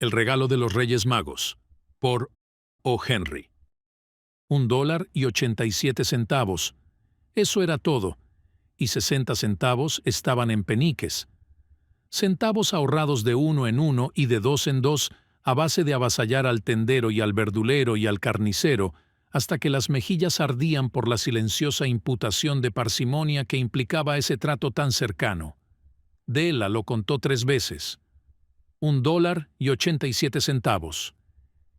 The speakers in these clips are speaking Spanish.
El regalo de los Reyes Magos, por O. Henry. $1.87. Eso era todo, y 60 centavos estaban en peniques. Centavos ahorrados de uno en uno y de dos en dos, a base de avasallar al tendero y al verdulero y al carnicero, hasta que las mejillas ardían por la silenciosa imputación de parsimonia que implicaba ese trato tan cercano. Della lo contó 3 veces. $1.87.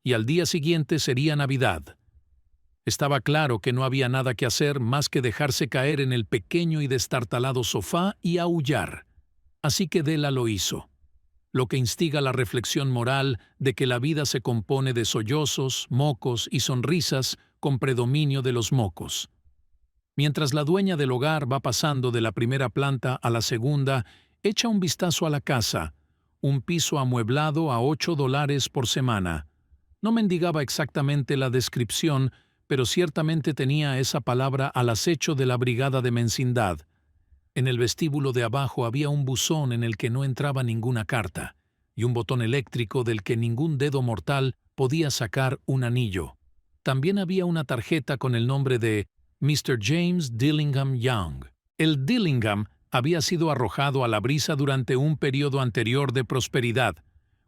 Y al día siguiente sería Navidad. Estaba claro que no había nada que hacer más que dejarse caer en el pequeño y destartalado sofá y aullar. Así que Della lo hizo, lo que instiga la reflexión moral de que la vida se compone de sollozos, mocos y sonrisas con predominio de los mocos. Mientras la dueña del hogar va pasando de la primera planta a la segunda, echa un vistazo a la casa, un piso amueblado a $8 por semana. No mendigaba exactamente la descripción, pero ciertamente tenía esa palabra al acecho de la brigada de menzindad. En el vestíbulo de abajo había un buzón en el que no entraba ninguna carta, y un botón eléctrico del que ningún dedo mortal podía sacar un anillo. También había una tarjeta con el nombre de Mr. James Dillingham Young. El Dillingham había sido arrojado a la brisa durante un periodo anterior de prosperidad,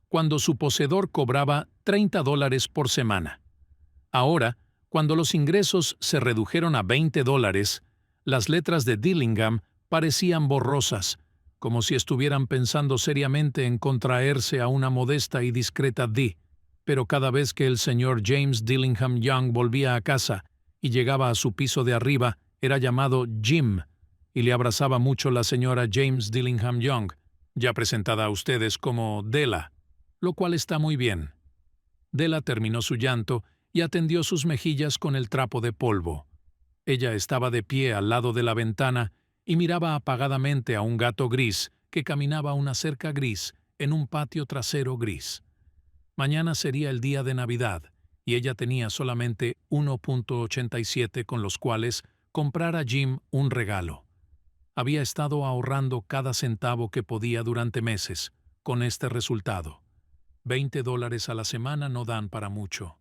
cuando su poseedor cobraba $30 por semana. Ahora, cuando los ingresos se redujeron a $20, las letras de Dillingham parecían borrosas, como si estuvieran pensando seriamente en contraerse a una modesta y discreta D. Pero cada vez que el señor James Dillingham Young volvía a casa y llegaba a su piso de arriba, era llamado Jim, y le abrazaba mucho la señora James Dillingham Young, ya presentada a ustedes como Della, lo cual está muy bien. Della terminó su llanto y atendió sus mejillas con el trapo de polvo. Ella estaba de pie al lado de la ventana y miraba apagadamente a un gato gris que caminaba una cerca gris en un patio trasero gris. Mañana sería el día de Navidad, y ella tenía solamente 1.87 con los cuales comprar a Jim un regalo. Había estado ahorrando cada centavo que podía durante meses, con este resultado. $20 a la semana no dan para mucho.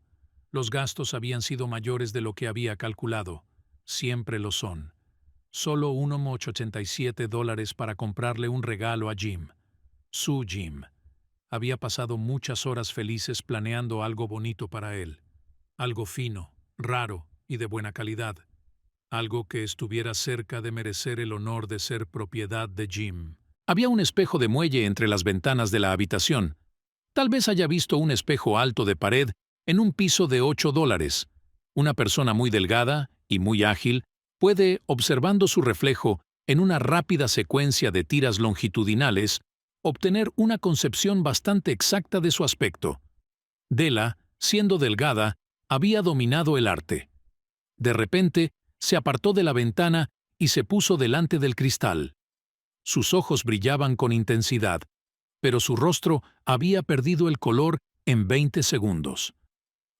Los gastos habían sido mayores de lo que había calculado. Siempre lo son. Solo $1.87 para comprarle un regalo a Jim. Su Jim. Había pasado muchas horas felices planeando algo bonito para él. Algo fino, raro y de buena calidad. Algo que estuviera cerca de merecer el honor de ser propiedad de Jim. Había un espejo de muelle entre las ventanas de la habitación. Tal vez haya visto un espejo alto de pared en un piso de $8. Una persona muy delgada y muy ágil puede, observando su reflejo en una rápida secuencia de tiras longitudinales, obtener una concepción bastante exacta de su aspecto. Della, siendo delgada, había dominado el arte. De repente, se apartó de la ventana y se puso delante del cristal. Sus ojos brillaban con intensidad, pero su rostro había perdido el color en 20 segundos.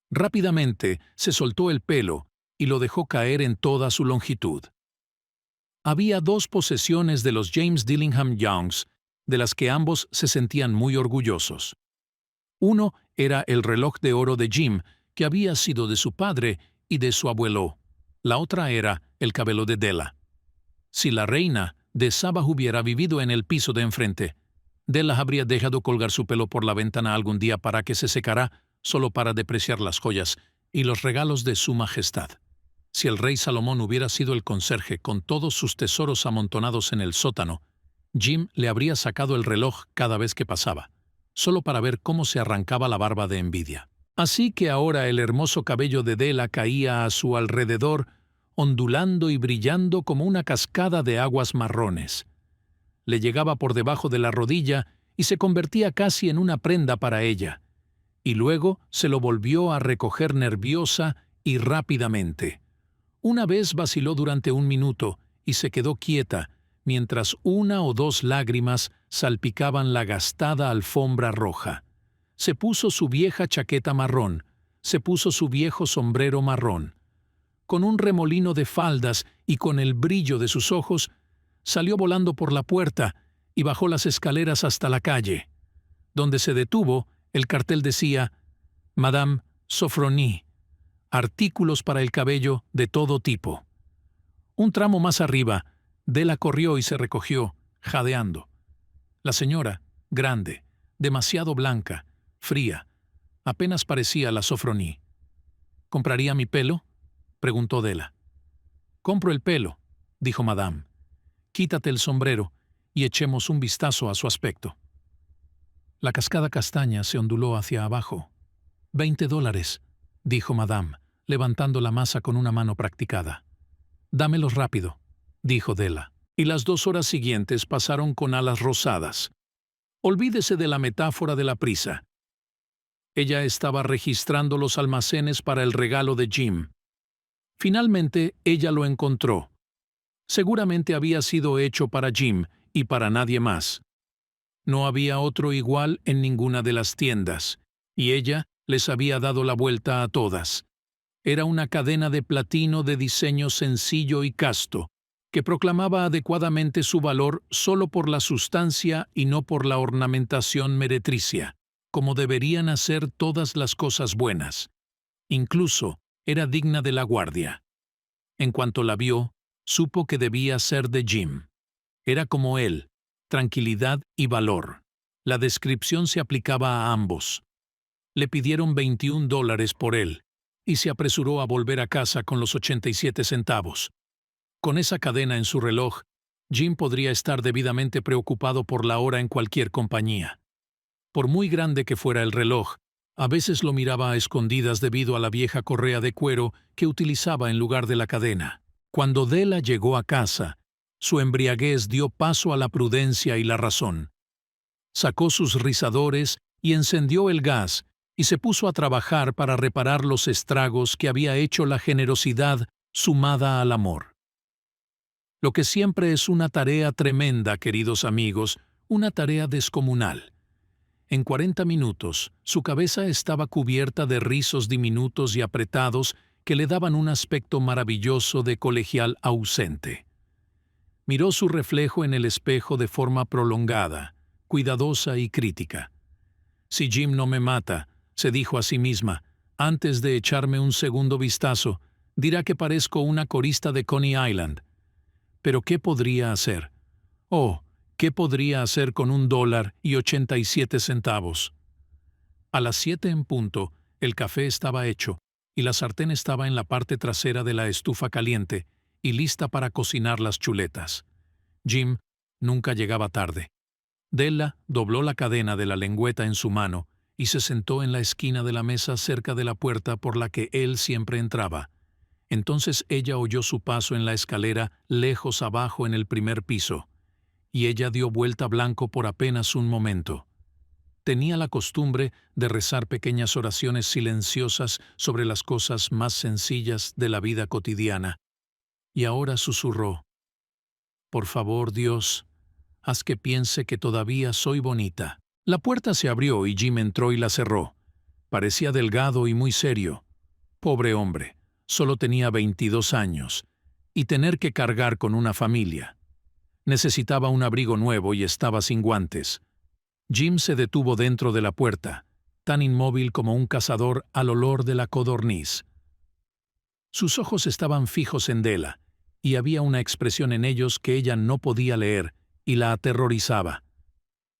Rápidamente se soltó el pelo y lo dejó caer en toda su longitud. Había 2 posesiones de los James Dillingham Youngs, de las que ambos se sentían muy orgullosos. Uno era el reloj de oro de Jim, que había sido de su padre y de su abuelo. La otra era el cabello de Della. Si la reina de Saba hubiera vivido en el piso de enfrente, Della habría dejado colgar su pelo por la ventana algún día para que se secara, solo para depreciar las joyas y los regalos de su majestad. Si el rey Salomón hubiera sido el conserje con todos sus tesoros amontonados en el sótano, Jim le habría sacado el reloj cada vez que pasaba, solo para ver cómo se arrancaba la barba de envidia. Así que ahora el hermoso cabello de Della caía a su alrededor, ondulando y brillando como una cascada de aguas marrones. Le llegaba por debajo de la rodilla y se convertía casi en una prenda para ella, y luego se lo volvió a recoger nerviosa y rápidamente. Una vez vaciló durante 1 minuto y se quedó quieta, mientras 1 o 2 lágrimas salpicaban la gastada alfombra roja. Se puso su vieja chaqueta marrón, se puso su viejo sombrero marrón. Con un remolino de faldas y con el brillo de sus ojos, salió volando por la puerta y bajó las escaleras hasta la calle. Donde se detuvo, El cartel decía Madame Sofronie, artículos para el cabello de todo tipo. Un tramo más arriba, Della corrió y se recogió, jadeando. La señora, grande, demasiado blanca, fría, apenas parecía la Sofronie. ¿Compraría mi pelo?, preguntó Della. «Compro el pelo», dijo Madame. «Quítate el sombrero y echemos un vistazo a su aspecto». La cascada castaña se onduló hacia abajo. $20, dijo Madame, levantando la masa con una mano practicada. «Dámelos rápido», dijo Della. Y las 2 horas siguientes pasaron con alas rosadas. Olvídese de la metáfora de la prisa. Ella estaba registrando los almacenes para el regalo de Jim. Finalmente, ella lo encontró. Seguramente había sido hecho para Jim y para nadie más. No había otro igual en ninguna de las tiendas, y ella les había dado la vuelta a todas. Era una cadena de platino de diseño sencillo y casto, que proclamaba adecuadamente su valor solo por la sustancia y no por la ornamentación meretricia, como deberían hacer todas las cosas buenas. Incluso era digna de la guardia. En cuanto la vio, supo que debía ser de Jim. Era como él, tranquilidad y valor. La descripción se aplicaba a ambos. Le pidieron $21 por él, y se apresuró a volver a casa con los 87 centavos. Con esa cadena en su reloj, Jim podría estar debidamente preocupado por la hora en cualquier compañía. Por muy grande que fuera el reloj, a veces lo miraba a escondidas debido a la vieja correa de cuero que utilizaba en lugar de la cadena. Cuando Della llegó a casa, su embriaguez dio paso a la prudencia y la razón. Sacó sus rizadores y encendió el gas, y se puso a trabajar para reparar los estragos que había hecho la generosidad sumada al amor. Lo que siempre es una tarea tremenda, queridos amigos, una tarea descomunal. En 40 minutos, su cabeza estaba cubierta de rizos diminutos y apretados que le daban un aspecto maravilloso de colegial ausente. Miró su reflejo en el espejo de forma prolongada, cuidadosa y crítica. «Si Jim no me mata», se dijo a sí misma, «antes de echarme un segundo vistazo, dirá que parezco una corista de Coney Island». Pero ¿qué podría hacer? Oh, ¿qué podría hacer con $1.87? A las 7 en punto, el café estaba hecho, y la sartén estaba en la parte trasera de la estufa caliente y lista para cocinar las chuletas. Jim nunca llegaba tarde. Della dobló la cadena de la lengüeta en su mano y se sentó en la esquina de la mesa cerca de la puerta por la que él siempre entraba. Entonces ella oyó su paso en la escalera lejos abajo en el primer piso, y ella dio vuelta blanco por apenas un momento. Tenía la costumbre de rezar pequeñas oraciones silenciosas sobre las cosas más sencillas de la vida cotidiana, y ahora susurró: «Por favor, Dios, haz que piense que todavía soy bonita». La puerta se abrió y Jim entró y la cerró. Parecía delgado y muy serio. Pobre hombre, solo tenía 22 años, y tener que cargar con una familia. Necesitaba un abrigo nuevo y estaba sin guantes. Jim se detuvo dentro de la puerta, tan inmóvil como un cazador al olor de la codorniz. Sus ojos estaban fijos en Della, y había una expresión en ellos que ella no podía leer y la aterrorizaba.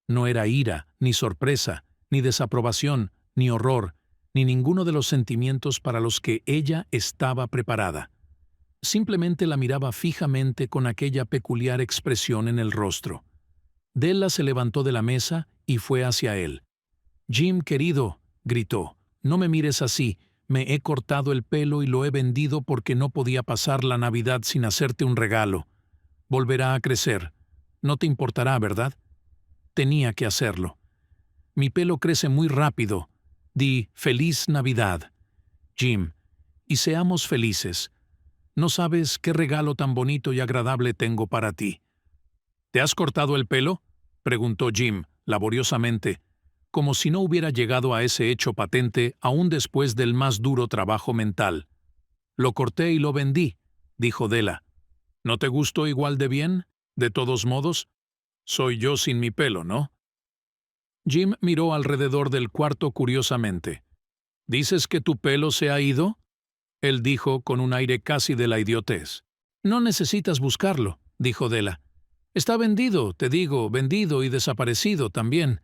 No era ira, ni sorpresa, ni desaprobación, ni horror, ni ninguno de los sentimientos para los que ella estaba preparada. Simplemente la miraba fijamente con aquella peculiar expresión en el rostro. Della se levantó de la mesa y fue hacia él. «Jim, querido», gritó, «no me mires así. Me he cortado el pelo y lo he vendido porque no podía pasar la Navidad sin hacerte un regalo. Volverá a crecer. No te importará, ¿verdad?» Tenía que hacerlo. «Mi pelo crece muy rápido. Di Feliz Navidad, Jim, y seamos felices. No sabes qué regalo tan bonito y agradable tengo para ti». «¿Te has cortado el pelo?», preguntó Jim, laboriosamente, como si no hubiera llegado a ese hecho patente aún después del más duro trabajo mental. «Lo corté y lo vendí», dijo Della. «¿No te gustó igual de bien? De todos modos, soy yo sin mi pelo, ¿no?». Jim miró alrededor del cuarto curiosamente. ¿Dices que tu pelo se ha ido? Él dijo con un aire casi de la idiotez. No necesitas buscarlo, dijo Della. Está vendido, te digo, vendido y desaparecido también.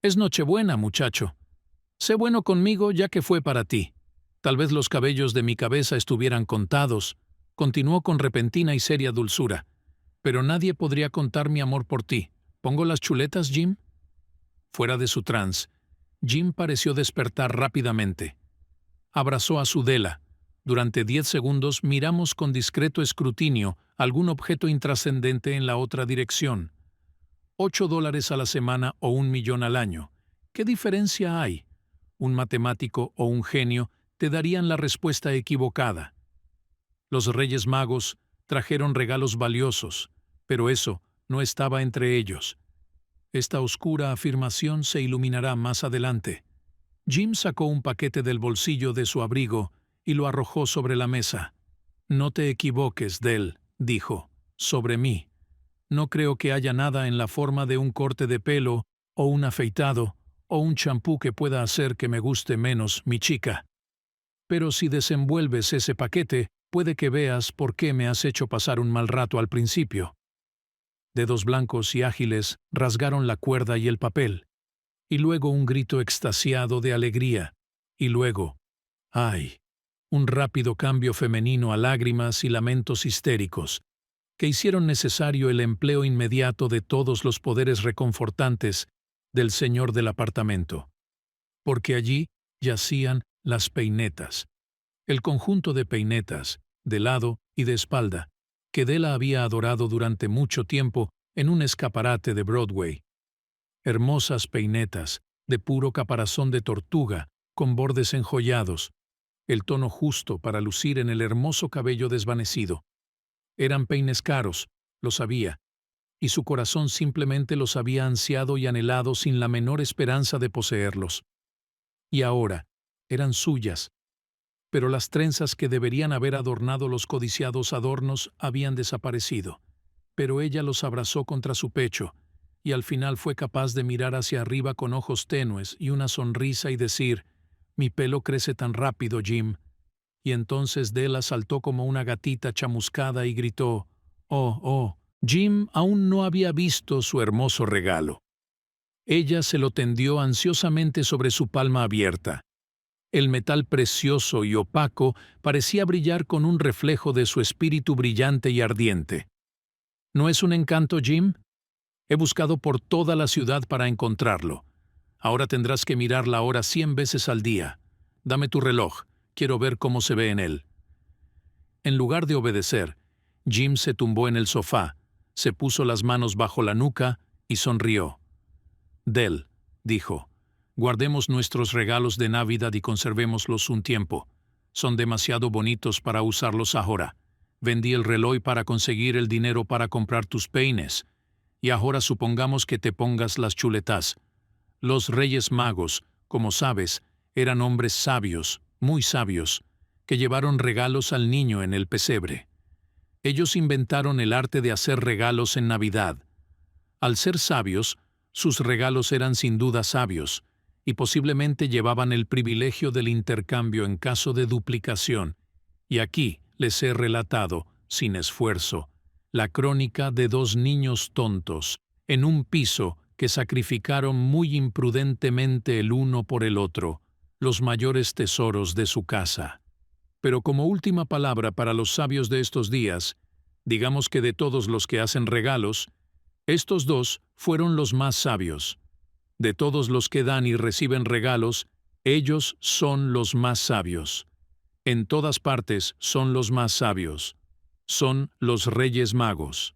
Es Nochebuena, muchacho. Sé bueno conmigo ya que fue para ti. Tal vez los cabellos de mi cabeza estuvieran contados, continuó con repentina y seria dulzura. Pero nadie podría contar mi amor por ti. ¿Pongo las chuletas, Jim? Fuera de su trance, Jim pareció despertar rápidamente. Abrazó a su Della. Durante 10 segundos miramos con discreto escrutinio algún objeto intrascendente en la otra dirección. $8 a la semana o 1 millón al año. ¿Qué diferencia hay? Un matemático o un genio te darían la respuesta equivocada. Los Reyes Magos trajeron regalos valiosos, pero eso no estaba entre ellos. Esta oscura afirmación se iluminará más adelante. Jim sacó un paquete del bolsillo de su abrigo y lo arrojó sobre la mesa. No te equivoques, Dell, dijo, sobre mí. No creo que haya nada en la forma de un corte de pelo, o un afeitado, o un champú que pueda hacer que me guste menos mi chica. Pero si desenvuelves ese paquete, puede que veas por qué me has hecho pasar un mal rato al principio. Dedos blancos y ágiles rasgaron la cuerda y el papel, y luego un grito extasiado de alegría, y luego, ¡ay! Un rápido cambio femenino a lágrimas y lamentos histéricos, que hicieron necesario el empleo inmediato de todos los poderes reconfortantes del señor del apartamento. Porque allí yacían las peinetas, el conjunto de peinetas, de lado y de espalda, que Della había adorado durante mucho tiempo en un escaparate de Broadway. Hermosas peinetas, de puro caparazón de tortuga, con bordes enjollados, el tono justo para lucir en el hermoso cabello desvanecido. Eran peines caros, lo sabía, y su corazón simplemente los había ansiado y anhelado sin la menor esperanza de poseerlos. Y ahora, eran suyas, pero las trenzas que deberían haber adornado los codiciados adornos habían desaparecido. Pero ella los abrazó contra su pecho, y al final fue capaz de mirar hacia arriba con ojos tenues y una sonrisa y decir, «Mi pelo crece tan rápido, Jim». Y entonces Della saltó como una gatita chamuscada y gritó, «Oh, oh». Jim aún no había visto su hermoso regalo. Ella se lo tendió ansiosamente sobre su palma abierta. El metal precioso y opaco parecía brillar con un reflejo de su espíritu brillante y ardiente. ¿No es un encanto, Jim? He buscado por toda la ciudad para encontrarlo. Ahora tendrás que mirar la hora 100 veces al día. Dame tu reloj, quiero ver cómo se ve en él. En lugar de obedecer, Jim se tumbó en el sofá, se puso las manos bajo la nuca y sonrió. Dell, dijo, guardemos nuestros regalos de Navidad y conservémoslos un tiempo. Son demasiado bonitos para usarlos ahora. Vendí el reloj para conseguir el dinero para comprar tus peines. Y ahora supongamos que te pongas las chuletas. Los Reyes Magos, como sabes, eran hombres sabios, muy sabios, que llevaron regalos al niño en el pesebre. Ellos inventaron el arte de hacer regalos en Navidad. Al ser sabios, sus regalos eran sin duda sabios, y posiblemente llevaban el privilegio del intercambio en caso de duplicación. Y aquí les he relatado, sin esfuerzo, la crónica de 2 niños tontos, en un piso que sacrificaron muy imprudentemente el uno por el otro, los mayores tesoros de su casa. Pero como última palabra para los sabios de estos días, digamos que de todos los que hacen regalos, estos 2 fueron los más sabios. De todos los que dan y reciben regalos, ellos son los más sabios. En todas partes son los más sabios. Son los Reyes Magos.